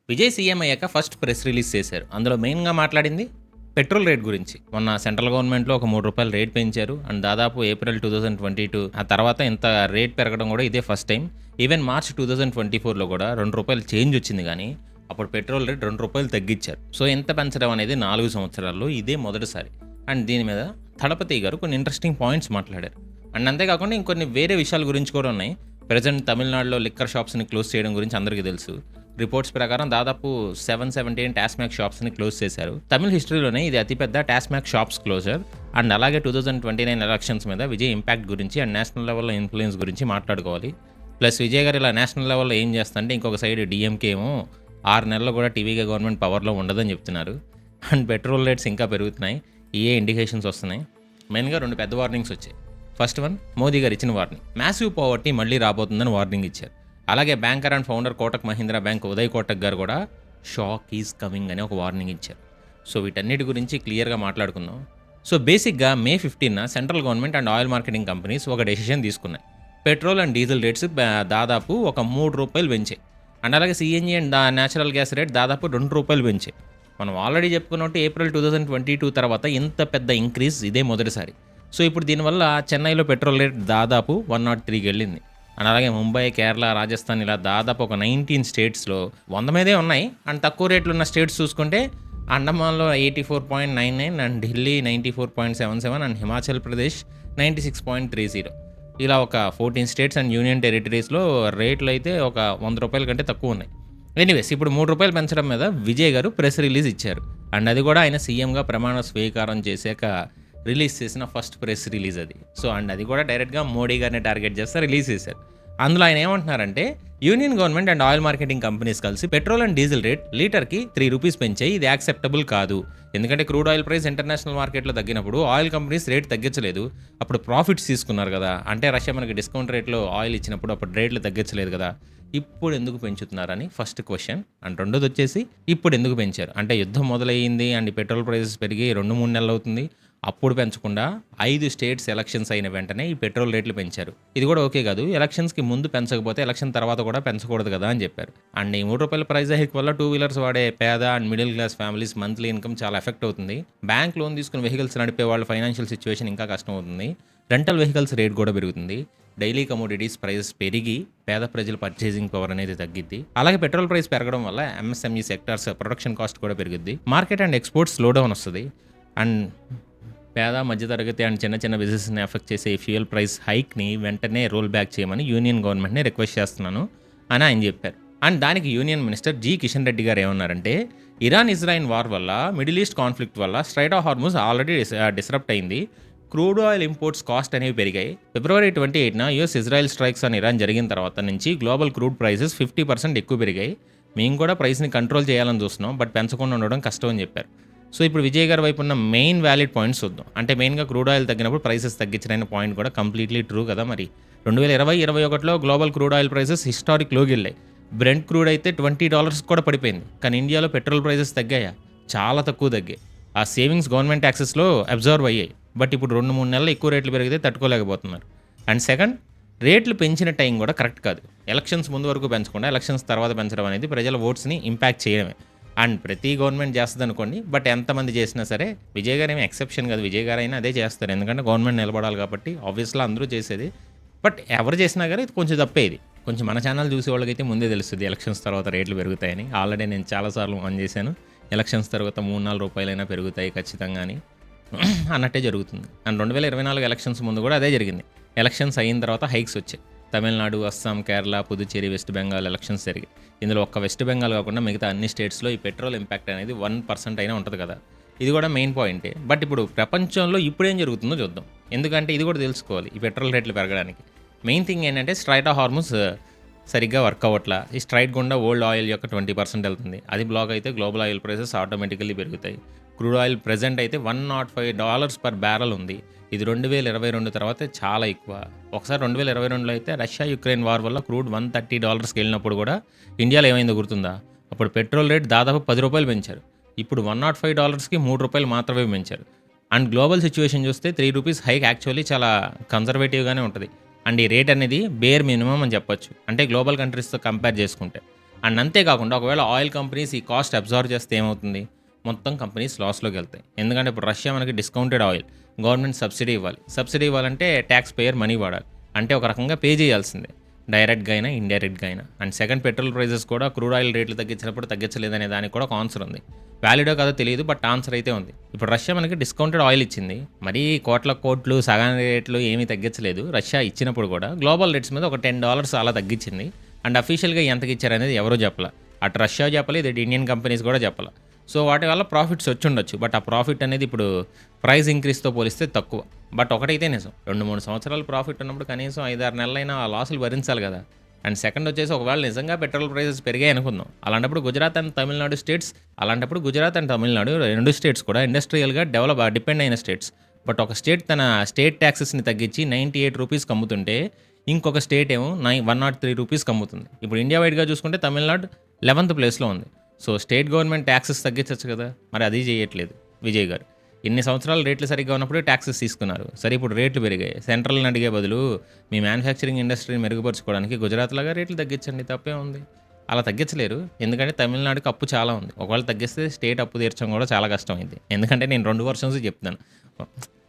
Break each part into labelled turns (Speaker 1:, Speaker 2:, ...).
Speaker 1: Vijay CM అయ్యాక first press release చేశారు. అందులో మెయిన్‌గా మాట్లాడింది పెట్రోల్ రేట్ గురించి. మొన్న సెంట్రల్ గవర్నమెంట్‌లో ఒక రూ. 3 రేట్ పెంచారు. అండ్ దాదాపు ఏప్రిల్ 2022 ఆ తర్వాత ఇంత రేట్ పెరగడం కూడా ఇదే ఫస్ట్ టైం. ఈవెన్ మార్చ్ 2024లో కూడా రూ. 2 చేంజ్ వచ్చింది గానీ, అప్పుడు పెట్రోల్ రేట్ రూ. 2 తగ్గించారు. సో ఇంత పెంచడం అనేది 4 సంవత్సరాల్లో ఇదే మొదటిసారి. అండ్ దీని మీద దళపతి గారు కొన్ని ఇంట్రెస్టింగ్ పాయింట్స్ మాట్లాడారు. అండ్ అంతేకాకుండా ఇంకొన్ని వేరే విషయాల గురించి కూడా ఉన్నాయి. ప్రెజెంట్ తమిళనాడులో లిక్కర్ షాప్స్‌ని క్లోజ్ చేయడం గురించి అందరికీ తెలుసు. రిపోర్ట్స్ ప్రకారం దాదాపు 717 టాస్మాక్ షాప్స్ని క్లోజ్ చేశారు. తమిళ హిస్టరీలోనే ఇది అతిపెద్ద టాస్మాక్ షాప్స్ క్లోజర్. అండ్ అలాగే 2029 ఎలక్షన్స్ మీద విజయ్ ఇంపాక్ట్ గురించి అండ్ నేషనల్ లెవెల్లో ఇన్ఫ్లుయెన్స్ గురించి మాట్లాడుకోవాలి. ప్లస్ విజయ్ గారు ఇలా నేషనల్ లెవెల్లో ఏం చేస్తుంటే ఇంకొక సైడ్ డీఎంకే ఏమో 6 నెలలు కూడా టీవీగా గవర్నమెంట్ పవర్లో ఉండదని చెప్తున్నారు. అండ్ పెట్రోల్ రేట్స్ ఇంకా పెరుగుతున్నాయి. ఏ ఇండికేషన్స్ వస్తున్నాయి. మెయిన్గా 2 పెద్ద వార్నింగ్స్ వచ్చాయి. ఫస్ట్ వన్, మోదీ గారు ఇచ్చిన వార్నింగ్, మ్యాసివ్ పావర్టీ మళ్ళీ రాబోతుందని వార్నింగ్ ఇచ్చారు. అలాగే banker and founder Kotak Mahindra bank Uday Kotak గారు కూడా షాక్ ఈజ్ కమింగ్ అని ఒక వార్నింగ్ ఇచ్చారు. సో వీటన్నిటి గురించి క్లియర్గా మాట్లాడుకుందాం. సో బేసిక్గా మే 15న central government and oil marketing companies ఒక డెసిషన్ తీసుకున్నాయి. పెట్రోల్ అండ్ డీజిల్ రేట్స్ దాదాపు ఒక రూ. 3 పెంచాయి. అండ్ అలాగే CNG and natural gas rate దాదాపు రూ. 2 పెంచాయి. మనం ఆల్రెడీ చెప్పుకున్నట్టు ఏప్రిల్ 2022 తర్వాత ఇంత పెద్ద ఇంక్రీజ్ ఇదే మొదటిసారి. సో ఇప్పుడు దీనివల్ల చెన్నైలో పెట్రోల్ రేట్ దాదాపు 103కి వెళ్ళింది. అండ్ అలాగే ముంబై, కేరళ, రాజస్థాన్ ఇలా దాదాపు ఒక 19 స్టేట్స్లో 100 మీదే ఉన్నాయి. అండ్ తక్కువ రేట్లు ఉన్న స్టేట్స్ చూసుకుంటే అండమాన్లో 84.99 అండ్ ఢిల్లీ 94.77 అండ్ హిమాచల్ ప్రదేశ్ 96.30. ఇలా ఒక 14 స్టేట్స్ అండ్ యూనియన్ టెరిటరీస్లో రేట్లు అయితే ఒక రూ. 100 కంటే తక్కువ ఉన్నాయి. ఎనీవేస్ ఇప్పుడు రూ. 3 పెంచడం మీద విజయ్ గారు ప్రెస్ రిలీజ్ ఇచ్చారు. అండ్ అది కూడా ఆయన సీఎంగా ప్రమాణ స్వీకారం చేశాక రిలీజ్ చేసిన ఫస్ట్ ప్రెస్ రిలీజ్ అది. సో అండ్ అది కూడా డైరెక్ట్గా మోడీ గారిని టార్గెట్ చేస్తే రిలీజ్ చేశారు. అందులో ఆయన ఏమంటున్నారంటే, union government and oil marketing companies కలిసి పెట్రోల్ అండ్ డీజిల్ రేట్ లీటర్కి రూ. 3 పెంచాయి. ఇది యాక్సెప్టబుల్ కాదు. ఎందుకంటే క్రూడ్ ఆయిల్ ప్రైస్ ఇంటర్నేషనల్ మార్కెట్లో తగ్గినప్పుడు ఆయిల్ కంపెనీస్ రేట్ తగ్గించలేదు. అప్పుడు ప్రాఫిట్స్ తీసుకున్నారు కదా. అంటే రష్యా మనకి డిస్కౌంట్ రేట్లో ఆయిల్ ఇచ్చినప్పుడు అప్పుడు రేట్లు తగ్గించలేదు కదా. ఇప్పుడు ఎందుకు పెంచుతున్నారని ఫస్ట్ క్వశ్చన్. అండ్ రెండోది వచ్చేసి, ఇప్పుడు ఎందుకు పెంచారు అంటే యుద్ధం మొదలయ్యింది అండ్ పెట్రోల్ ప్రైసెస్ పెరిగి 2-3 నెలలు అవుతుంది. అప్పుడు పెంచకుండా 5 స్టేట్స్ ఎలక్షన్స్ అయిన వెంటనే ఈ పెట్రోల్ రేట్లు పెంచారు. ఇది కూడా ఓకే కాదు. ఎలక్షన్స్కి ముందు పెంచకపోతే ఎలక్షన్ తర్వాత కూడా పెంచకూడదు కదా అని చెప్పారు. అండ్ ఈ రూ. 3 ప్రైస్ హైక్ వల్ల 2 వీలర్స్ వాడే పేద and middle class families monthly income చాలా ఎఫెక్ట్ అవుతుంది. బ్యాంక్ లోన్ తీసుకుని వెహికల్స్ నడిపే వాళ్ళ ఫైనాన్షియల్ సిచ్యువేషన్ ఇంకా కష్టం అవుతుంది. రెంటల్ వెహికల్స్ రేట్ కూడా పెరుగుతుంది. డైలీ కమోడిటీస్ ప్రైసెస్ పెరిగి పేద ప్రజల పర్చేసింగ్ పవర్ అనేది తగ్గిద్ది. అలాగే పెట్రోల్ ప్రైస్ పెరగడం వల్ల ఎంఎస్ఎంఈ సెక్టార్స్ ప్రొడక్షన్ కాస్ట్ కూడా పెరుగుద్ది. Market and exports slow down వస్తుంది. అండ్ పేద మధ్యతరగతి అండ్ చిన్న చిన్న బిజినెస్ని ఎఫెక్ట్ చేసే ఈ ఫ్యూయల్ ప్రైస్ హైక్ని వెంటనే రోల్ బ్యాక్ చేయమని యూనియన్ గవర్నమెంట్ని రిక్వెస్ట్ చేస్తున్నాను అని ఆయన చెప్పారు. అండ్ దానికి union minister G Kishan Reddy గారు ఏమన్నారంటే, ఇరాన్ ఇజ్రాయిల్ వార్ వల్ల, మిడిల్ ఈస్ట్ కాన్ఫ్లిక్ట్ వల్ల straight of Hormuz already disrupt అయింది. క్రూడ్ ఆయిల్ ఇంపోర్ట్స్ కాస్ట్ అనేవి పెరిగాయి. ఫిబ్రవరి 28న యూఎస్ ఇజ్రాయెల్ స్ట్రైక్స్ అని ఇరాన్ జరిగిన తర్వాత నుంచి గ్లోబల్ క్రూడ్ ప్రైసెస్ 50% ఎక్కువ పెరిగాయి. మేము కూడా ప్రైస్ని కంట్రోల్ చేయాలని చూస్తున్నాం, బట్ పెంచకుండా ఉండడం కష్టం అని చెప్పారు. సో ఇప్పుడు విజయ్ గారి వైపు ఉన్న మెయిన్ వ్యాలిడ్ పాయింట్స్ చూద్దాం. అంటే మెయిన్గా క్రూడ్ ఆయిల్ తగ్గినప్పుడు ప్రైసెస్ తగ్గించిన పాయింట్ కూడా కంప్లీట్లీ ట్రూ కదా. మరి 2020-21లో global crude oil prices historic లోకి వెళ్ళాయి. బ్రెంట్ క్రూడ్ అయితే $20 కూడా పడిపోయింది. కానీ ఇండియాలో పెట్రోల్ ప్రైసెస్ తగ్గాయా? చాలా తక్కువ తగ్గాయి. ఆ సేవింగ్స్ గవర్నమెంట్ ట్యాక్సెస్లో అబ్జర్వ్ అయ్యాయి. బట్ ఇప్పుడు 2-3 నెలలు ఎక్కువ రేట్లు పెరిగితే తట్టుకోలేకపోతున్నారు. అండ్ సెకండ్, రేట్లు పెంచిన టైం కూడా కరెక్ట్ కాదు. ఎలక్షన్స్ ముందు వరకు పెంచకుండా ఎలక్షన్స్ తర్వాత పెంచడం అనేది ప్రజల ఓట్స్ని ఇంపాక్ట్ చేయడమే. అండ్ ప్రతి గవర్నమెంట్ చేస్తుంది అనుకోండి, బట్ ఎంతమంది చేసినా సరే విజయ్ గారు ఏమి ఎక్సెప్షన్ కాదు. విజయ్ గారు అయినా అదే చేస్తారు. ఎందుకంటే గవర్నమెంట్ నిలబడాలి కాబట్టి ఆబ్వియస్లీ అందరూ చేసేది. బట్ ఎవరు చేసినా కానీ ఇది కొంచెం తప్పేది. కొంచెం మన ఛానల్ చూసే వాళ్ళకైతే ముందే తెలుస్తుంది ఎలక్షన్స్ తర్వాత రేట్లు పెరుగుతాయని. ఆల్రెడీ నేను చాలాసార్లు ఆన్ చేశాను. ఎలక్షన్స్ తర్వాత $3-4 పెరుగుతాయి ఖచ్చితంగా అని అన్నట్టే జరుగుతుంది. అండ్ 2024 ఎలక్షన్స్ ముందు కూడా అదే జరిగింది. ఎలక్షన్స్ అయిన తర్వాత హైక్స్ వచ్చాయి. తమిళనాడు, అస్సాం, కేరళ, పుదుచ్చేరి, వెస్ట్ బెంగాల్ ఎలక్షన్స్ జరిగాయి. ఇందులో ఒక్క వెస్ట్ బెంగాల్ కాకుండా మిగతా అన్ని స్టేట్స్లో ఈ పెట్రోల్ ఇంపాక్ట్ అనేది 1% అయినా ఉంటుంది కదా. ఇది కూడా మెయిన్ పాయింటే. బట్ ఇప్పుడు ప్రపంచంలో ఇప్పుడేం జరుగుతుందో చూద్దాం. ఎందుకంటే ఇది కూడా తెలుసుకోవాలి ఈ పెట్రోల్ రేట్లు పెరగడానికి. మెయిన్ థింగ్ ఏంటంటే స్ట్రైట్ ఆఫ్ హార్మూజ్ సరిగ్గా వర్క్ అవ్వట్లా. ఈ స్ట్రైట్ గుండా ఓల్డ్ ఆయిల్ యొక్క 20% వెళ్తుంది. అది బ్లాక్ అయితే గ్లోబల్ ఆయిల్ ప్రైసెస్ ఆటోమేటికల్లీ పెరుగుతాయి. క్రూడ్ ఆయిల్ ప్రెజెంట్ అయితే $105 పర్ బ్యారల్ ఉంది. ఇది 2022 తర్వాత చాలా ఎక్కువ. ఒకసారి 2022లో అయితే రష్యా యుక్రెయిన్ వార్ వల్ల క్రూడ్ $130కి వెళ్ళినప్పుడు కూడా ఇండియాలో ఏమైందో గుర్తుందా? అప్పుడు పెట్రోల్ రేట్ దాదాపు $10 పెంచారు. ఇప్పుడు $105కి $3 మాత్రమే పెంచారు. అండ్ గ్లోబల్ సిచ్యువేషన్ చూస్తే రూ. 3 హైక్ యాక్చువల్లీ చాలా కన్జర్వేటివ్గానే ఉంటుంది. అండ్ ఈ రేట్ అనేది బేర్ మినిమం అని చెప్పొచ్చు. అంటే గ్లోబల్ కంట్రీస్తో కంపేర్ చేసుకుంటే. అండ్ అంతేకాకుండా ఒకవేళ ఆయిల్ కంపెనీస్ ఈ కాస్ట్ అబ్జార్వ్ చేస్తే ఏమవుతుంది, మొత్తం కంపెనీస్ లాస్లోకి వెళ్తాయి. ఎందుకంటే ఇప్పుడు రష్యా మనకి డిస్కౌంటెడ్ ఆయిల్, గవర్నమెంట్ సబ్సిడీ ఇవ్వాలి. సబ్సిడీ ఇవ్వాలంటే ట్యాక్స్ పేయర్ మనీ వాడాలి, అంటే ఒక రకంగా పే చేయాల్సిందే, డైరెక్ట్గా అయినా ఇండైరెక్ట్గా అయినా. అండ్ సెకండ్, పెట్రోల్ ప్రైసెస్ కూడా క్రూడ్ ఆయిల్ రేట్లు తగ్గించినప్పుడు తగ్గించలేదనే దానికి కూడా ఒక ఆన్సర్ ఉంది. వ్యాలిడో కాదో తెలియదు, బట్ ఆన్సర్ అయితే ఉంది. ఇప్పుడు రష్యా మనకి డిస్కౌంటెడ్ ఆయిల్ ఇచ్చింది, మరీ కోట్లు సగాని రేట్లు ఏమీ తగ్గించలేదు. రష్యా ఇచ్చినప్పుడు కూడా గ్లోబల్ రేట్స్ మీద ఒక $10 అలా తగ్గించింది. అండ్ అఫీషియల్గా ఎంతకి ఇచ్చారనేది ఎవరూ చెప్పాల, అటు రష్యా చెప్పలేదు, ఇటు ఇండియన్ కంపెనీస్ కూడా చెప్పాల. సో వాటి వల్ల ప్రాఫిట్స్ వచ్చి ఉండొచ్చు, బట్ ఆ ప్రాఫిట్ అనేది ఇప్పుడు ప్రైస్ ఇంక్రీస్తో పోలిస్తే తక్కువ. బట్ ఒకటైతే నిజం, 2-3 సంవత్సరాలు ప్రాఫిట్ ఉన్నప్పుడు కనీసం 5-6 నెలలైనా ఆ లాసులు భరించాలి కదా. అండ్ సెకండ్ వచ్చేసి, ఒకవేళ నిజంగా పెట్రోల్ ప్రైసెస్ పెరిగాయి అనుకుందాం, అలాంటప్పుడు గుజరాత్ అండ్ తమిళనాడు రెండు స్టేట్స్ కూడా ఇండస్ట్రియల్గా డిపెండ్ అయిన స్టేట్స్. బట్ ఒక స్టేట్ తన స్టేట్ ట్యాక్సెస్ని తగ్గించి 98 రూపీస్కి అమ్ముతుంటే, ఇంకొక స్టేట్ ఏమో 103 రూపీస్కి అమ్ముతుంది. ఇప్పుడు ఇండియా వైడ్గా చూసుకుంటే తమిళనాడు 11th ప్లేస్లో ఉంది. సో స్టేట్ గవర్నమెంట్ ట్యాక్సెస్ తగ్గించవచ్చు కదా, మరి అది చేయట్లేదు విజయ్ గారు. ఇన్ని సంవత్సరాలు రేట్లు సరిగ్గా ఉన్నప్పుడు ట్యాక్సెస్ తీసుకున్నారు, సరే ఇప్పుడు రేట్లు పెరిగాయి, సెంట్రల్ని అడిగే బదులు మీ మ్యానుఫ్యాక్చరింగ్ ఇండస్ట్రీని మెరుగుపరుచుకోవడానికి గుజరాత్ లాగా రేట్లు తగ్గించండి, తప్పే ఉంది. అలా తగ్గించలేరు, ఎందుకంటే తమిళనాడుకి అప్పు చాలా ఉంది. ఒకవేళ తగ్గిస్తే స్టేట్ అప్పు తీర్చడం కూడా చాలా కష్టం అయింది. ఎందుకంటే నేను 2 వర్షన్స్ చెప్తాను,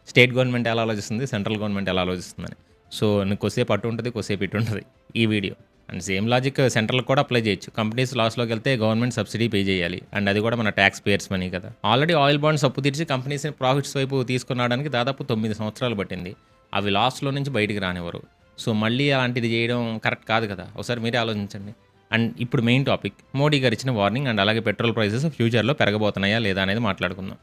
Speaker 1: స్టేట్ గవర్నమెంట్ ఎలా ఆలోచిస్తుంది, సెంట్రల్ గవర్నమెంట్ ఎలా ఆలోచిస్తుందని. సో నీకు కొద్దిసేపు అటు ఉంటుంది, కొద్దిసేపు ఇటు ఉంటుంది ఈ video. And same logic central కూడా అప్లై చేయొచ్చు. కంపెనీస్ లాస్లోకి వెళ్తే గవర్నమెంట్ సబ్సిడీ పే చేయాలి, అండ్ అది కూడా మన ట్యాక్స్ పేయర్స్ మనీ కదా. ఆల్రెడీ ఆయిల్ బాండ్స్ అప్పు తీర్చి కంపెనీస్ని ప్రాఫిట్స్ వైపు తీసుకురావడానికి దాదాపు 9 సంవత్సరాలు పట్టింది. అవి లాస్లో నుంచి బయటికి రానివ్వరు. సో మళ్ళీ అలాంటిది చేయడం కరెక్ట్ కాదు కదా, ఒకసారి మీరే ఆలోచించండి. అండ్ ఇప్పుడు మెయిన్ టాపిక్, మోడీ గారు ఇచ్చిన వార్నింగ్ అండ్ అలాగే పెట్రోల్ ప్రైసెస్ ఫ్యూచర్లో పెరగబోతున్నాయా లేదా అనేది మాట్లాడుకుందాం.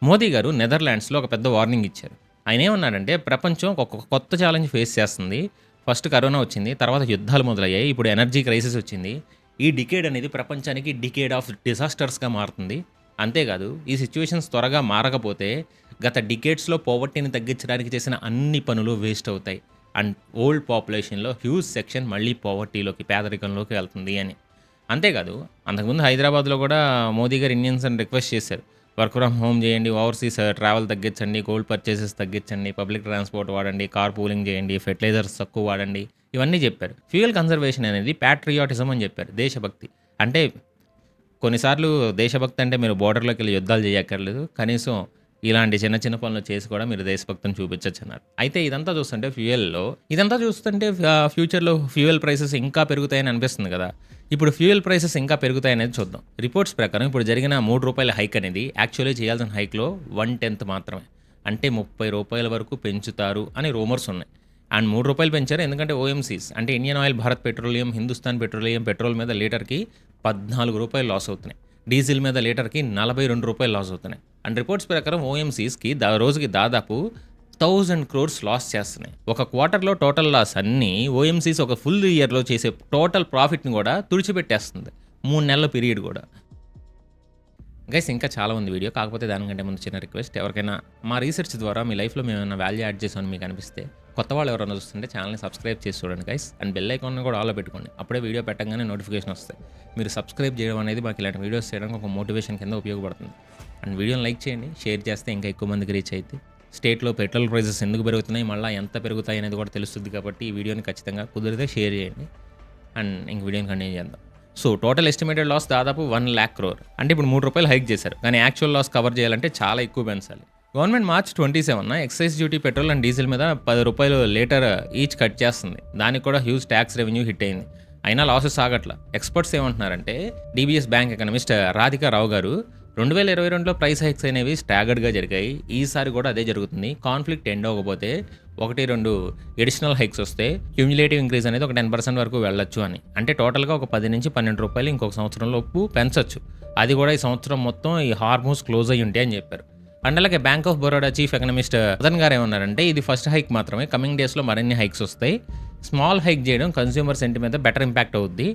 Speaker 1: మోదీ గారు నెదర్లాండ్స్లో ఒక పెద్ద వార్నింగ్ ఇచ్చారు. ఆయన ఏమన్నాడంటే, ప్రపంచం ఒక కొత్త ఛాలెంజ్ ఫేస్ చేస్తుంది. ఫస్ట్ కరోనా వచ్చింది, తర్వాత యుద్ధాలు మొదలయ్యాయి, ఇప్పుడు ఎనర్జీ క్రైసిస్ వచ్చింది. ఈ డికేడ్ అనేది ప్రపంచానికి డికేడ్ ఆఫ్ డిజాస్టర్స్గా మారుతుంది. అంతేకాదు, ఈ సిచ్యువేషన్స్ త్వరగా మారకపోతే గత డికేడ్స్లో పోవర్టీని తగ్గించడానికి చేసిన అన్ని పనులు వేస్ట్ అవుతాయి. అండ్ ఓల్డ్ పాపులేషన్లో హ్యూజ్ సెక్షన్ మళ్ళీ పోవర్టీలోకి, పేదరికంలోకి వెళ్తుంది అని. అంతేకాదు, అంతకుముందు హైదరాబాద్లో కూడా మోదీ గారు ఇండియన్స్ని రిక్వెస్ట్ చేశారు, వర్క్ ఫ్రమ్ హోమ్ చేయండి, ఓవర్సీస్ ట్రావెల్ తగ్గించండి, గోల్డ్ పర్చేసెస్ తగ్గించండి, పబ్లిక్ ట్రాన్స్పోర్ట్ వాడండి, కార్ పూలింగ్ చేయండి, ఫెర్టిలైజర్స్ తక్కువ వాడండి, ఇవన్నీ చెప్పారు. ఫ్యూయల్ కన్జర్వేషన్ అనేది ప్యాట్రియాటిజం అని చెప్పారు, దేశభక్తి. అంటే కొన్నిసార్లు దేశభక్తి అంటే మీరు బోర్డర్లోకి వెళ్ళి యుద్ధాలు చేయక్కర్లేదు, కనీసం ఇలాంటి చిన్న చిన్న పనులు చేసి కూడా మీరు దేశభక్తిని చూపించవచ్చు అన్నారు. అయితే ఇదంతా చూస్తుంటే ఫ్యూచర్లో ఫ్యూయల్ ప్రైసెస్ ఇంకా పెరుగుతాయని అనిపిస్తుంది కదా. ఇప్పుడు ఫ్యూయల్ ప్రైసెస్ ఇంకా పెరుగుతాయనేది చూద్దాం. రిపోర్ట్స్ ప్రకారం ఇప్పుడు జరిగిన ₹3 హైక్ అనేది యాక్చువల్లీ చేయాల్సిన హైక్లో 1/10 మాత్రమే, అంటే ₹30 వరకు పెంచుతారు అని రూమర్స్ ఉన్నాయి. అండ్ ₹3 పెంచారు, ఎందుకంటే ఓఎంసీస్ అంటే Indian oil, Bharat petroleum, Hindustan petroleum petrol మీద లీటర్కి ₹14 లాస్ అవుతున్నాయి, డీజిల్ మీద లీటర్కి ₹42 లాస్ అవుతున్నాయి. అండ్ రిపోర్ట్స్ ప్రకారం ఓఎంసీస్కి రోజుకి దాదాపు 1000 crores లాస్ చేస్తున్నాయి. ఒక క్వార్టర్లో టోటల్ లాస్ అన్నీ ఓఎంసీస్ ఒక ఫుల్ ఇయర్లో చేసే టోటల్ ప్రాఫిట్ని కూడా తుడిచిపెట్టేస్తుంది, 3 నెలల పీరియడ్ కూడా. గైస్ ఇంకా చాలా ఉంది వీడియో, కాకపోతే దానికంటే ముందు చిన్న రిక్వెస్ట్, ఎవరికైనా మా రీసెర్చ్ ద్వారా మీ లైఫ్లో మేము ఏమైనా వాల్యూ యాడ్ చేసామని మీకు అనిపిస్తే, కొత్త వాళ్ళు ఎవరైనా చూస్తుంటే ఛానల్ని సబ్స్క్రైబ్ చేసి చూడండి గైస్. అండ్ బెల్ ఐకాన్ కూడా ఆల్లో పెట్టుకోండి, అప్పుడే వీడియో పెట్టగానే నోటిఫికేషన్ వస్తాయి. మీరు సబ్స్క్రైబ్ చేయడం అనేది మాకు ఇలాంటి వీడియోస్ చేయడానికి ఒక మోటివేషన్ కింద ఉపయోగపడుతుంది. అండ్ వీడియోని లైక్ చేయండి, షేర్ చేస్తే ఇంకా ఎక్కువ మందికి రీచ్ అయితే స్టేట్లో పెట్రోల్ ప్రైసెస్ ఎందుకు పెరుగుతున్నాయి, మళ్ళీ ఎంత పెరుగుతాయి అనేది కూడా తెలుస్తుంది. కాబట్టి ఈ వీడియోని ఖచ్చితంగా కుదిరితే షేర్ చేయండి. అండ్ ఇంక వీడియోని కంటిన్యూ చేద్దాం. సో టోటల్ ఎస్టిమేటెడ్ లాస్ దాదాపు 1 lakh crore, అంటే ఇప్పుడు ₹3 హైక్ చేశారు, కానీ యాక్చువల్ లాస్ కవర్ చేయాలంటే చాలా ఎక్కువ పెంచాలి. గవర్నమెంట్ March 27న excise duty petrol and diesel మీద ₹10 లీటర్ ఈచ్ కట్ చేస్తుంది. దానికి కూడా హ్యూజ్ ట్యాక్స్ రెవెన్యూ హిట్ అయింది, అయినా లాసెస్ ఆగట్ల. ఎక్స్పర్ట్స్ ఏమంటున్నారంటే, DBS బ్యాంక్ ఎకనమిస్ట్ రాధికా రావు గారు, 2022లో ప్రైస్ హైక్స్ అనేవి స్టాగర్డ్గా జరిగాయి, ఈసారి కూడా అదే జరుగుతుంది. కాన్ఫ్లిక్ట్ ఎండ్ అవ్వకపోతే 1-2 ఎడిషనల్ హైక్స్ వస్తే క్యూములేటివ్ ఇంక్రీజ్ అనేది ఒక 10% వరకు వెళ్ళొచ్చు అని. అంటే టోటల్గా ఒక ₹10-12 ఇంకొక సంవత్సరంలోపు పెంచొచ్చు. అది కూడా ఈ సంవత్సరం మొత్తం ఈ హార్మోస్ క్లోజ్ అయ్యి ఉంటాయి అని చెప్పారు. అండ్ అలాగే bank of Baroda chief economist Madan గారు ఏమన్నారంటే, ఇది ఫస్ట్ హైక్ మాత్రమే, కమింగ్ డేస్లో మరిన్ని హైక్స్ వస్తాయి. స్మాల్ హైక్ చేయడం కన్స్యూమర్ సెంటిమెంట్ బెటర్ ఇంపాక్ట్ అవుద్ది.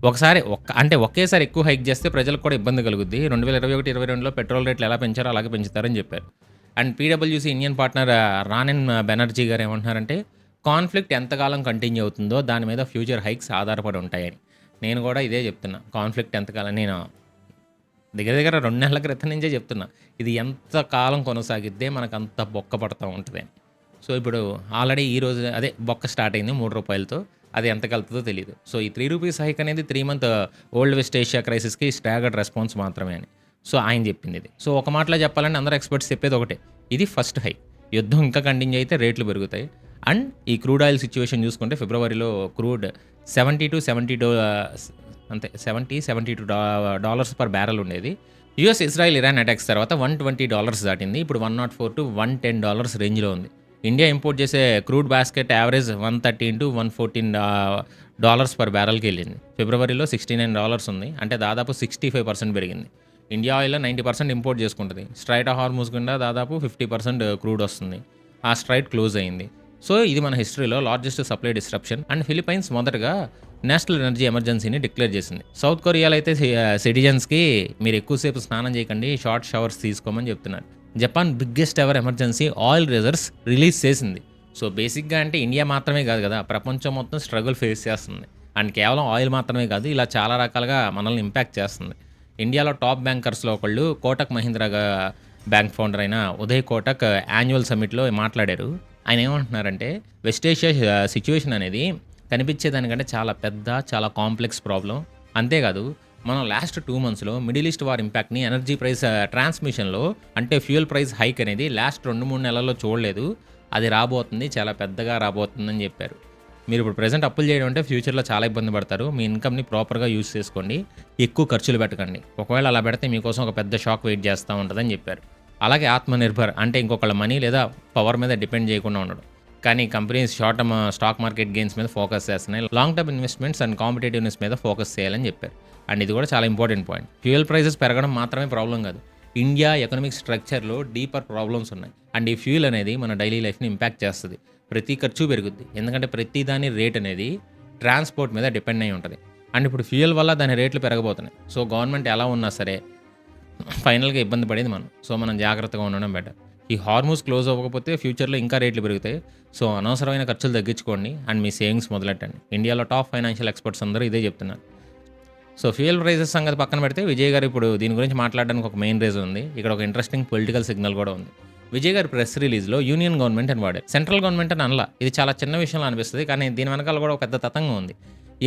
Speaker 1: ఒకేసారి ఎక్కువ హైక్ చేస్తే ప్రజలకు కూడా ఇబ్బంది కలుగుద్ది. 2021-22లో పెట్రోల్ రేట్లు ఎలా పెంచారో అలాగే పెంచుతారని చెప్పారు. And PwC Indian partner Ranen Banerjee గారు ఏమంటున్నారంటే, కాన్ఫ్లిక్ట్ ఎంతకాలం కంటిన్యూ అవుతుందో దాని మీద ఫ్యూచర్ హైక్స్ ఆధారపడి ఉంటాయని. నేను కూడా ఇదే చెప్తున్నా, కాన్ఫ్లిక్ట్ ఎంతకాలం, నేను దగ్గర 2 నెలల క్రితం నుంచే చెప్తున్నా, ఇది ఎంతకాలం కొనసాగిద్దే మనకు అంత బొక్క పడుతూ ఉంటుంది అని. సో ఇప్పుడు ఆల్రెడీ ఈరోజు అదే బొక్క స్టార్ట్ అయింది ₹3తో. అది ఎంతకెళ్తుందో తెలీదు. సో, ఈ 3 రూపీస్ హైక్ అనేది 3 మంత్ ఓల్డ్ వెస్ట్ ఏషియా క్రైసిస్‌కి స్టాగర్డ్ రెస్పాన్స్ మాత్రమే అని. సో, ఆయన చెప్పిందిది. సో, ఒక మాటలో చెప్పాలంటే అందరూ ఎక్స్‌పర్ట్స్ చెప్పేది ఒకటే. ఇది ఫస్ట్ హైక్. యుద్ధం ఇంకా కంటిన్యూ అయితే రేట్లు పెరుగుతాయి. అండ్ ఈ క్రూడ్ ఆయిల్ సిట్యుయేషన్ చూసుకుంటే ఫిబ్రవరిలో క్రూడ్ 70-72 అంతే 70-72 డాలర్స్ పర్ బ్యారెల్ ఉండేది. యూఎస్, ఇజ్రాయెల్, ఇరాన్ అటాక్స్ తర్వాత $120 దాటింది. ఇప్పుడు $104-110 రేంజ్‌లో ఉంది. ఇండియా ఇంపోర్ట్ చేసే crude basket average $113-114 dollars per బ్యారెల్‌కి వెళ్ళింది. ఫిబ్రవరిలో $69 ఉంది. అంటే దాదాపు 65% పెరిగింది. ఇండియా ఆయిల్‌లో 90% ఇంపోర్ట్ చేసుకుంటది. స్ట్రైట్ ఆఫ్ హార్ముజ్ గుండా దాదాపు 50% క్రూడ్ వస్తుంది. ఆ స్ట్రైట్ క్లోజ్ అయింది. సో, ఇది మన హిస్టరీలో largest supply disruption. And Philippines మొదటగా నేషనల్ ఎనర్జీ ఎమర్జెన్సీని డిక్లేర్ చేసింది. సౌత్ కొరియాలో అయితే సిటిజన్స్‌కి మీరు ఎక్కువసేపు స్నానం చేయకండి, షార్ట్ షవర్స్ తీసుకోమని చెప్తున్నారు. Japan biggest ever emergency oil reserves release చేసింది. సో, బేసిక్‌గా అంటే ఇండియా మాత్రమే కాదు కదా, ప్రపంచం మొత్తం స్ట్రగుల్ ఫేస్ చేస్తుంది. అండ్ కేవలం ఆయిల్ మాత్రమే కాదు, ఇలా చాలా రకాలుగా మనల్ని ఇంపాక్ట్ చేస్తుంది. ఇండియాలో టాప్ బ్యాంకర్స్‌లో ఒకళ్ళు కోటక్ మహీంద్రా బ్యాంక్ ఫౌండర్ అయిన ఉదయ్ కోటక్ యాన్యువల్ సమ్మిట్‌లో మాట్లాడారు. ఆయన ఏమంటున్నారంటే వెస్ట్ ఏషియా సిట్యుయేషన్ అనేది కనిపించేదానికంటే చాలా పెద్ద, చాలా కాంప్లెక్స్ ప్రాబ్లం. అంతేకాదు మనం లాస్ట్ 2 మంత్స్‌లో మిడిల్ ఈస్ట్ వార్ ఇంపాక్ట్‌ని ఎనర్జీ ప్రైస్ ట్రాన్స్మిషన్‌లో అంటే ఫ్యూయల్ ప్రైస్ హైక్ అనేది లాస్ట్ 2-3 నెలల్లో చూడలేదు. అది రాబోతుంది, చాలా పెద్దగా రాబోతుందని చెప్పారు. మీరు ఇప్పుడు ప్రెజెంట్ అప్పులు చేయడం అంటే ఫ్యూచర్‌లో చాలా ఇబ్బంది పడతారు. మీ ఇన్కమ్‌ని ప్రాపర్‌గా యూజ్ చేసుకోండి. ఎక్కువ ఖర్చులు పెట్టకండి. ఒకవేళ అలా పెడితే మీకోసం ఒక పెద్ద షాక్ వెయిట్ చేస్తూ ఉంటుందని చెప్పారు. అలాగే ఆత్మనిర్భర్ అంటే ఇంకొకళ్ళ మనీ లేదా పవర్ మీద డిపెండ్ చేయకుండా ఉండడం. కానీ companies short term stock market gains మీద ఫోకస్ చేస్తున్నాయి. Long term investments and competitiveness మీద ఫోకస్ చేయాలని చెప్పారు. అండ్ ఇది కూడా చాలా ఇంపార్టెంట్ పాయింట్. ఫ్యూయల్ ప్రైసెస్ పెరగడం మాత్రమే ప్రాబ్లం కాదు. ఇండియా ఎకనామిక్ స్ట్రక్చర్‌లో డీపర్ ప్రాబ్లమ్స్ ఉన్నాయి. అండ్ ఈ ఫ్యూయల్ అనేది మన డైలీ లైఫ్‌ని ఇంపాక్ట్ చేస్తది. ప్రతి ఖర్చు పెరుగుద్ది. ఎందుకంటే ప్రతి దాని రేట్ అనేది ట్రాన్స్‌పోర్ట్ మీద డిపెండ్ అయ్యి ఉంటది. అండ్ ఇప్పుడు ఫ్యూయల్ వల్ల దాని రేట్లు పెరగబోతున్నాయి. సో, గవర్నమెంట్ ఎలా ఉన్నా సరే ఫైనల్‌గా ఇబ్బంది పడేది మనం. సో, మనం జాగ్రత్తగా ఉండడం బెటర్. ఈ హార్మూజ్ క్లోజ్ అవ్వకపోతే ఫ్యూచర్‌లో ఇంకా రేట్లు పెరుగుతాయి. సో, అనవసరమైన ఖర్చులు తగ్గించుకోండి అండ్ మీ సేవింగ్స్ మొదలెట్టండి. ఇండియాలో టాప్ ఫైనాన్షియల్ ఎక్స్పర్ట్స్ అందరూ ఇదే చెప్తున్నారు. సో, ఫ్యూయల్ ప్రైసెస్ సంగతి పక్కన పెడితే విజయ్ గారు ఇప్పుడు దీని గురించి మాట్లాడడానికి ఒక మెయిన్ రీజన్ ఉంది. ఇక్కడ ఒక ఇంట్రెస్టింగ్ పొలిటికల్ సిగ్నల్ కూడా ఉంది. విజయ్ గారి ప్రెస్ రిలీజ్‌లో యూనియన్ గవర్నమెంట్ అని వాడారు. సెంట్రల్ గవర్నమెంట్ అని అనలా. ఇది చాలా చిన్న విషయంలా అనిపిస్తది. కానీ దీని వెనకాల కూడా ఒక పెద్ద తతంగం ఉంది.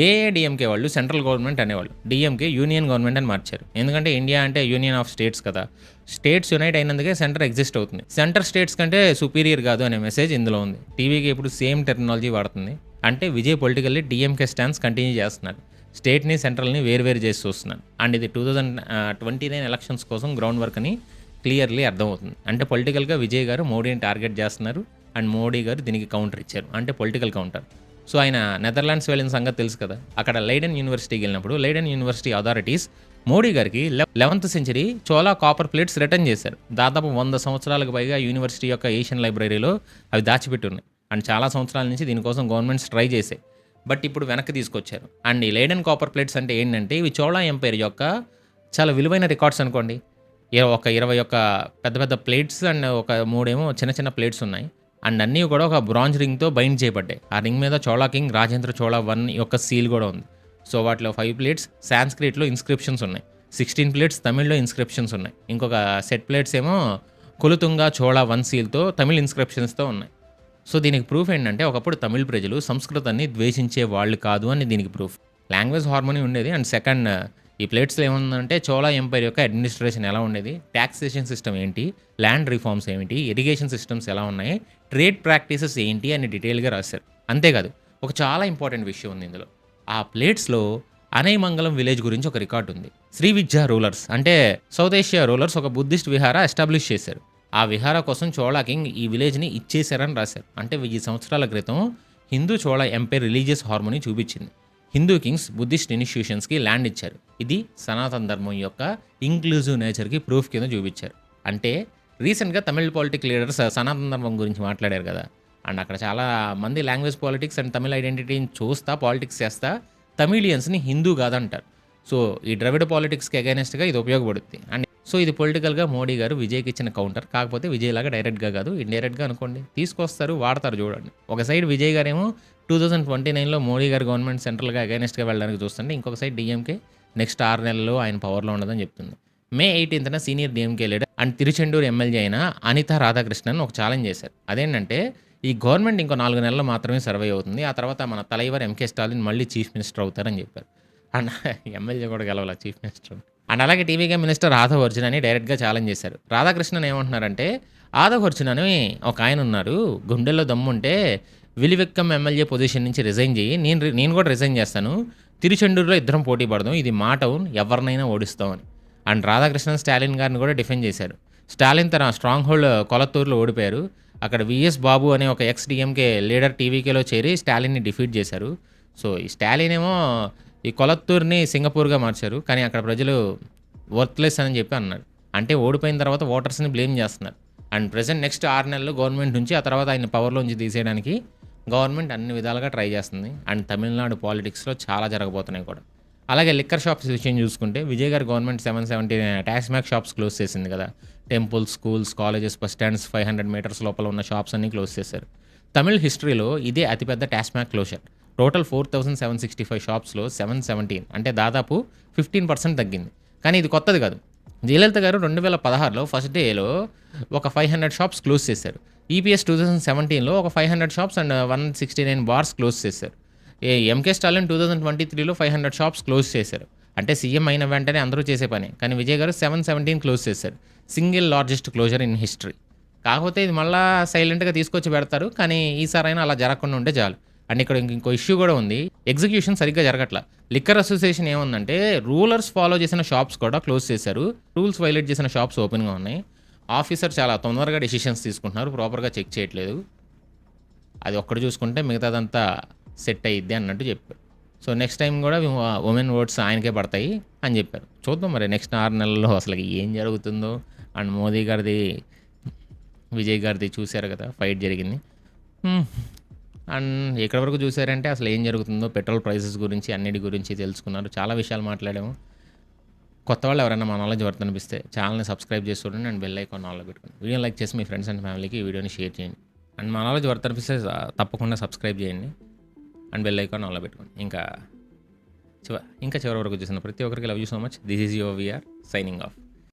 Speaker 1: ఏఐఏడీఎంకే వాళ్ళు సెంట్రల్ గవర్నమెంట్ అనేవాళ్ళు. డీఎంకే యూనియన్ గవర్నమెంట్ అని మార్చారు. ఎందుకంటే ఇండియా అంటే యూనియన్ ఆఫ్ స్టేట్స్ కదా. స్టేట్స్ యునైట్ అయినందుకే సెంటర్ ఎగ్జిస్ట్ అవుతుంది. సెంటర్ స్టేట్స్ కంటే సుపీరియర్ కాదు అనే మెసేజ్ ఇందులో ఉంది. టీవీకి ఇప్పుడు సేమ్ టెర్మినాలజీ వాడుతుంది. అంటే Vijay politically DMK stance continue చేస్తున్నారు. స్టేట్‌ని, సెంట్రల్‌ని వేరు చేసి చూస్తున్నారు. అండ్ ఇది 2029 ఎలక్షన్స్ కోసం గ్రౌండ్ వర్క్ అని క్లియర్లీ అర్థమవుతుంది. అంటే పొలిటికల్‌గా విజయ్ గారు మోడీని టార్గెట్ చేస్తున్నారు. అండ్ మోడీ గారు దీనికి కౌంటర్ ఇచ్చారు. అంటే పొలిటికల్ కౌంటర్. సో, ఆయన నెదర్లాండ్స్ వెళ్ళిన సంగతి తెలుసు కదా. అక్కడ లైడెన్ యూనివర్సిటీకి వెళ్ళినప్పుడు లైడెన్ యూనివర్సిటీ అథారిటీస్ మోడీ గారికి 11th century Chola copper plates return చేశారు. దాదాపు 100 సంవత్సరాలకు పైగా యూనివర్సిటీ యొక్క ఏషియన్ లైబ్రరీలో అవి దాచిపెట్టి ఉన్నాయి. అండ్ చాలా సంవత్సరాల నుంచి దీనికోసం గవర్నమెంట్స్ ట్రై చేశాయి. బట్ ఇప్పుడు వెనక్కి తీసుకొచ్చారు. అండ్ ఈ లైడెన్ కాపర్ ప్లేట్స్ అంటే ఏంటంటే ఇవి చోళా ఎంపైర్ యొక్క చాలా విలువైన రికార్డ్స్ అనుకోండి. ఒక 21 పెద్ద పెద్ద ప్లేట్స్ అండ్ ఒక 3 ఏమో చిన్న చిన్న ప్లేట్స్ ఉన్నాయి. అండ్ అన్నీ కూడా ఒక బ్రాంజ్ రింగ్‌తో బైండ్ చేయబడ్డాయి. ఆ రింగ్ మీద చోళా కింగ్ రాజేంద్ర చోళ 1 యొక్క సీల్ కూడా ఉంది. సో, వాటిలో 5 ప్లేట్స్ సాంస్క్రిట్‌లో ఇన్స్క్రిప్షన్స్ ఉన్నాయి. 16 ప్లేట్స్ తమిళ్‌లో ఇన్స్క్రిప్షన్స్ ఉన్నాయి. ఇంకొక సెట్ ప్లేట్స్ ఏమో కులతుంగ చోళ 1 సీల్‌తో తమిళ్ ఇన్స్క్రిప్షన్స్‌తో ఉన్నాయి. సో, దీనికి ప్రూఫ్ ఏంటంటే ఒకప్పుడు తమిళ్ ప్రజలు సంస్కృతాన్ని ద్వేషించే వాళ్ళు కాదు అని దీనికి ప్రూఫ్. లాంగ్వేజ్ హార్మోనీ ఉండేది. అండ్ సెకండ్ ఈ ప్లేట్స్‌లో ఏముందంటే చోళా ఎంపైర్ యొక్క అడ్మినిస్ట్రేషన్ ఎలా ఉండేది, టాక్సేషన్ సిస్టమ్ ఏంటి, ల్యాండ్ రిఫార్మ్స్ ఏమిటి, ఇరిగేషన్ సిస్టమ్స్ ఎలా ఉన్నాయి, ట్రేడ్ ప్రాక్టీసెస్ ఏంటి అని డీటెయిల్‌గా రాశారు. అంతేకాదు ఒక చాలా ఇంపార్టెంట్ విషయం ఉంది ఇందులో. ఆ ప్లేట్స్‌లో అనైమంగళం విలేజ్ గురించి ఒక రికార్డ్ ఉంది. శ్రీ విద్యా రూలర్స్ అంటే సౌత్ ఏషియా రూలర్స్ ఒక బుద్ధిస్ట్ విహార ఎస్టాబ్లిష్ చేశారు. ఆ విహార కోసం చోళా కింగ్ ఈ విలేజ్‌ని ఇచ్చేశారని రాశారు. అంటే 1000 సంవత్సరాల క్రితం Hindu Chola empire religious harmony చూపించింది. హిందూ కింగ్స్ బుద్ధిస్ట్ ఇన్స్టిట్యూషన్స్‌కి ల్యాండ్ ఇచ్చారు. ఇది సనాతన ధర్మం యొక్క ఇంక్లూజివ్ నేచర్‌కి ప్రూఫ్ కింద చూపించారు. అంటే రీసెంట్‌గా తమిళ్ పొలిటికల్ లీడర్స్ సనాతన ధర్మం గురించి మాట్లాడారు కదా. అండ్ అక్కడ చాలా మంది లాంగ్వేజ్ పాలిటిక్స్ అండ్ తమిళ్ ఐడెంటిటీని చూస్తా పాలిటిక్స్ చేస్తా తమిళియన్స్‌ని హిందూ కాదంటారు. సో, ఈ ద్రవిడ పాలిటిక్స్‌కి అగైనెస్ట్‌గా ఇది ఉపయోగపడుద్ది. అండ్ సో, ఇది పొలిటికల్‌గా మోడీ గారు విజయ్‌కి ఇచ్చిన కౌంటర్. కాకపోతే విజయ్ లాగా డైరెక్ట్‌గా కాదు, ఇండైరెక్ట్‌గా అనుకోండి. తీసుకొస్తారు, వాడతారు చూడండి. ఒక సైడ్ విజయ్ గారేమో 2029లో మోడీ గారి గవర్నమెంట్ సెంట్రల్‌గా అగైనెస్ట్‌గా వెళ్ళడానికి చూస్తుంటే, ఇంకొక సైడ్ డీఎంకే నెక్స్ట్ 6 నెలల్లో ఆయన పవర్‌లో ఉండదని చెప్తుంది. మే 18న senior DMK leader and Tiruchendur MLA అయిన అనితా రాధాకృష్ణన్ ఒక ఛాలెంజ్ చేశారు. అదేంటంటే ఈ గవర్నమెంట్ ఇంకో 4 నెలలు మాత్రమే సర్వైవ్ అవుతుంది. ఆ తర్వాత మన తలైవర్ ఎంకే స్టాలిన్ మళ్ళీ చీఫ్ మినిస్టర్ అవుతారని చెప్పారు. అండ్ ఎమ్మెల్యే కూడా గెలవాల చీఫ్ మినిస్టర్. అండ్ అలాగే టీవీకే మినిస్టర్ ఆదవ్ అర్జున్ అని డైరెక్ట్‌గా ఛాలెంజ్ చేశారు. రాధాకృష్ణన్ ఏమంటున్నారంటే, ఆదవ్ అర్జున్ అని ఒక ఆయన ఉన్నారు. గుండెల్లో దమ్ముంటే విలువిక్కం ఎమ్మెల్యే పొజిషన్ నుంచి రిజైన్ చెయ్యి. నేను కూడా రిజైన్ చేస్తాను. తిరుచెండూరులో ఇద్దరం పోటీ పడదాం. ఇది మా టౌన్. ఎవరినైనా ఓడిస్తాం అని. అండ్ రాధాకృష్ణన్ స్టాలిన్ గారిని కూడా డిఫెండ్ చేశారు. స్టాలిన్ తన స్ట్రాంగ్ హోల్డ్ కొలత్తూరులో ఓడిపోయారు. అక్కడ వీఎస్ బాబు అనే ఒక ఎక్స్ డీఎంకే లీడర్ టీవీకేలో చేరి స్టాలిన్‌ని డిఫీట్ చేశారు. సో, ఈ స్టాలిన్ ఏమో ఈ కొలత్తూరుని సింగపూర్‌గా మార్చారు. కానీ అక్కడ ప్రజలు వర్త్‌లెస్ అని చెప్పి అన్నారు. అంటే ఓడిపోయిన తర్వాత ఓటర్స్‌ని బ్లేమ్ చేస్తున్నారు. అండ్ ప్రెజెంట్ నెక్స్ట్ 6 నెలలు గవర్నమెంట్ నుంచి ఆ తర్వాత ఆయన్ని పవర్‌లోంచి తీసేయడానికి గవర్నమెంట్ అన్ని విధాలుగా ట్రై చేస్తుంది. అండ్ తమిళనాడు పాలిటిక్స్‌లో చాలా జరగబోతున్నాయి కూడా. అలాగే లిక్కర్ షాప్స్ విషయం చూసుకుంటే విజయ్ గారి గవర్నమెంట్ 770 టాస్మాక్ షాప్స్ క్లోజ్ చేసింది కదా! Temples, schools, colleges, bus stands 500 metres లోపల ఉన్న షాప్స్ అన్నీ క్లోజ్ చేశారు. తమిళ్ హిస్టరీలో ఇదే అతిపెద్ద టాస్మాక్ క్లోజర్. టోటల్ 4765 షాప్స్‌లో 717 అంటే దాదాపు 15% తగ్గింది. కానీ ఇది కొత్తది కాదు. జయలలిత గారు 2016లో ఫస్ట్ డేలో ఒక 500 షాప్స్ క్లోజ్ చేశారు. ఈపీఎస్ 2017లో ఒక 500 షాప్స్ అండ్ 169 బార్స్ క్లోజ్ చేశారు. ఎంకే స్టాలిన్ 2023లో 500 షాప్స్ క్లోజ్ చేశారు. అంటే సీఎం అయిన వెంటనే అందరూ చేసే పనే. కానీ విజయ్ గారు 717 క్లోజ్ చేశారు. Single largest closure in history. కాకపోతే ఇది మళ్ళా సైలెంట్‌గా తీసుకొచ్చి పెడతారు. కానీ ఈసారైనా అలా జరగకుండా ఉంటే చాలు. అండ్ ఇక్కడ ఇంకో ఇష్యూ కూడా ఉంది. ఎగ్జిక్యూషన్ సరిగ్గా జరగట్ల. లిక్కర్ అసోసియేషన్ ఏముందంటే రూలర్స్ ఫాలో చేసిన షాప్స్ కూడా క్లోజ్ చేశారు. రూల్స్ వైలేట్ చేసిన షాప్స్ ఓపెన్‌గా ఉన్నాయి. ఆఫీసర్ చాలా తొందరగా డెసిషన్స్ తీసుకుంటున్నారు. ప్రాపర్‌గా చెక్ చేయట్లేదు. అది ఒక్కటి చూసుకుంటే మిగతాదంతా సెట్ అయ్యిద్ది అన్నట్టు చెప్పారు. సో, నెక్స్ట్ టైం కూడా ఉమెన్ ఓట్స్ ఆయనకే పడతాయి అని చెప్పారు. చూద్దాం మరి నెక్స్ట్ 6 నెలల్లో అసలు ఏం జరుగుతుందో. అండ్ మోదీ గారిది, విజయ్ గారిది చూశారు కదా! ఫైట్ జరిగింది. అండ్ ఎక్కడి వరకు చూసారంటే అసలు ఏం జరుగుతుందో పెట్రోల్ ప్రైసెస్ గురించి అన్నిటి గురించి తెలుసుకున్నారు. చాలా విషయాలు మాట్లాడాము. కొత్త వాళ్ళు ఎవరైనా మా నాలెడ్జ్ వర్త్ అనిపిస్తే ఛానల్‌ని సబ్స్క్రైబ్ చేసి చూడండి అండ్ బెల్ ఐకాన్ ఆన్‌లో పెట్టుకోండి. వీడియోని లైక్ చేసి మీ ఫ్రెండ్స్ అండ్ ఫ్యామిలీకి ఈ వీడియోని షేర్ చేయండి. అండ్ మా నాలెడ్జ్ వర్త్ అనిపిస్తే తప్పకుండా సబ్స్క్రైబ్ చేయండి అండ్ బెల్ ఐకాన్ ఆన్‌లో పెట్టుకోండి. ఇంకా చివరి వరకు చూసిన ప్రతి ఒక్కరికి love you so much. This is your VR signing of.